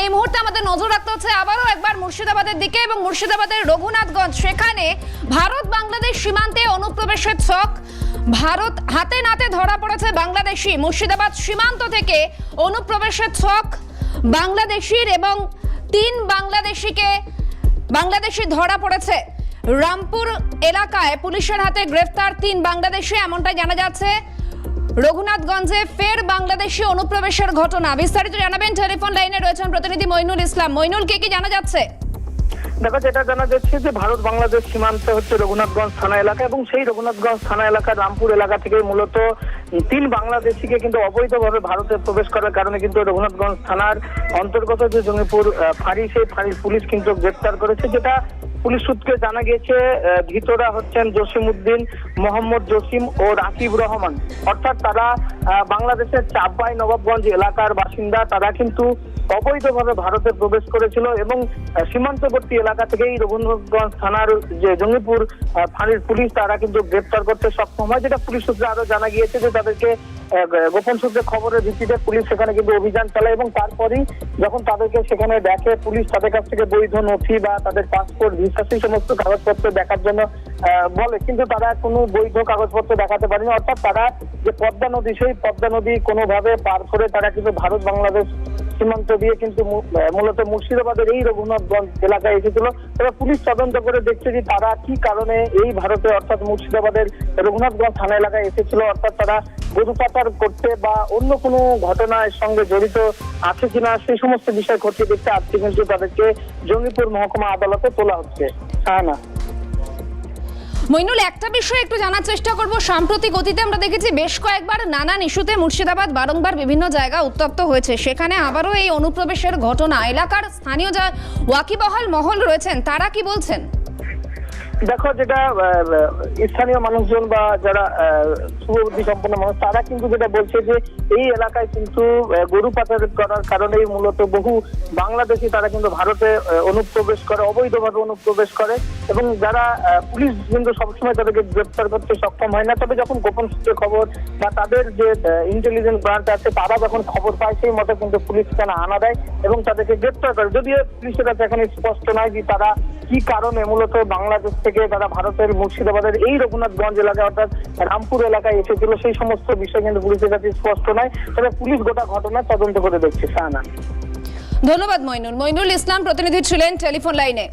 এই মুহূর্তে আমাদের নজর রাখতে হচ্ছে আবারও একবার মুর্শিদাবাদের দিকে এবং মুর্শিদাবাদের রঘুনাথগঞ্জ, সেখানে ভারত বাংলাদেশ সীমান্তে অনুপ্রবেশের ছক। ভারত হাতে নাতে ধরা পড়েছে বাংলাদেশি। মুর্শিদাবাদ সীমান্ত থেকে অনুপ্রবেশের ছক বাংলাদেশির এবং 3 বাংলাদেশি ধরা পড়েছে। রামপুর এলাকায় পুলিশের হাতে গ্রেফতার 3 বাংলাদেশি, এমনটাই জানা যাচ্ছে। রঘুনাথগঞ্জে ফের বাংলাদেশি অনুপ্রবেশের ঘটনা। বিস্তারিত জানাবেন, টেলিফোন লাইনে রয়েছেন প্রতিনিধি মইনুল ইসলাম। মইনুল, কি জানা যাচ্ছে? দেখো, যেটা জানা যাচ্ছে যে ভারত বাংলাদেশ সীমান্তে হচ্ছে রঘুনাথগঞ্জ থানা এলাকা, এবং সেই রঘুনাথগঞ্জ থানা এলাকার রামপুর এলাকা থেকে মূলত 3 বাংলাদেশিকে কিন্তু অবৈধভাবে ভারতে প্রবেশ করার কারণে কিন্তু রঘুনাথগঞ্জ থানার অন্তর্গত যে জঙ্গিপুর ফাঁড়ি, সেই ফাঁড়ির পুলিশ কিন্তু গ্রেপ্তার করেছে। যেটা পুলিশ সূত্রে জানা গিয়েছে, ধৃতরা হচ্ছেন জসিম উদ্দিন, মোহাম্মদ জসিম ও রাকিব রহমান। অর্থাৎ তারা বাংলাদেশের চাপাই নবাবগঞ্জ এলাকার বাসিন্দা। তারা কিন্তু অবৈধভাবে ভারতে প্রবেশ করেছিল এবং সীমান্তবর্তী এলাকা থেকেই রঘুনাথগঞ্জ থানার যে জঙ্গিপুর ফাঁড়ির পুলিশ তারা কিন্তু গ্রেপ্তার করতে সক্ষম হয়। যেটা পুলিশ সূত্রে আরো জানা গিয়েছে যে তাদেরকে গোপন সূত্রে খবরের ভিত্তিতে পুলিশ সেখানে কিন্তু অভিযান চালায়, এবং তারপরেই যখন তাদেরকে সেখানে দেখে পুলিশ তাদের কাছ থেকে বৈধ নথি বা তাদের পাসপোর্ট, ভিসা, সেই সমস্ত কাগজপত্র দেখার জন্য বলে, কিন্তু তারা কোনো বৈধ কাগজপত্র দেখাতে পারেনি। অর্থাৎ তারা যে পদ্মা নদী, সেই পদ্মা নদী কোনোভাবে পার করে তারা কিন্তু ভারত বাংলাদেশ সীমান্ত দিয়ে কিন্তু মূলত মুর্শিদাবাদের এই রঘুনাথগঞ্জ এলাকায় এসেছিল। তবে পুলিশ তদন্ত করে দেখছে যে তারা কি কারণে এই ভারতে অর্থাৎ মুর্শিদাবাদের রঘুনাথগঞ্জ থানা এলাকায় এসেছিল। অর্থাৎ তারা গরু পাচার করতে বা অন্য কোনো ঘটনার সঙ্গে জড়িত আছে কিনা সেই সমস্ত বিষয় খতিয়ে দেখতে আজকে কিন্তু তাদেরকে জঙ্গিপুর মহকুমা আদালতে তোলা হচ্ছে। না মইনুল, একটা বিষয় একটু জানার চেষ্টা করব। সাম্প্রতিক অতীতে আমরা দেখেছি বেশ কয়েকবার নানান ইস্যুতে মুর্শিদাবাদ বারংবার বিভিন্ন জায়গা উত্তপ্ত হয়েছে, সেখানে আবারও এই অনুপ্রবেশের ঘটনা। এলাকার স্থানীয় যা ওয়াকিবহাল মহল রয়েছেন তারা কি বলছেন? দেখো, যেটা স্থানীয় মানুষজন বা যারা শুভবুদ্ধি সম্পন্ন মানুষ তারা কিন্তু যেটা বলছে যে এই এলাকায় কিন্তু গরু পাচার করার কারণেই মূলত বহু বাংলাদেশি তারা কিন্তু ভারতে অনুপ্রবেশ করে, অবৈধভাবে অনুপ্রবেশ করে, এবং যারা পুলিশ কিন্তু সবসময় তাদেরকে গ্রেপ্তার করতে সক্ষম হয় না। তবে যখন গোপন সূত্রে খবর বা তাদের যে ইন্টেলিজেন্স ব্রাঞ্চ আছে তারা যখন খবর পায়, সেই মতো কিন্তু পুলিশ সেখানে হানা দেয় এবং তাদেরকে গ্রেপ্তার করে। যদিও পুলিশের কাছে এখন স্পষ্ট নয় যে তারা কি কারণে মূলত বাংলাদেশ থেকে তারা ভারতের মুর্শিদাবাদের এই রঘুনাথগঞ্জ এলাকায় অর্থাৎ রামপুর এলাকায় এসেছিল, সেই সমস্ত বিষয় কিন্তু পুলিশের কাছে স্পষ্ট নয়। তবে পুলিশ গোটা ঘটনা তদন্ত করে দেখছে। ধন্যবাদ মইনুল ইসলাম, প্রতিনিধি ছিলেন টেলিফোন লাইনে।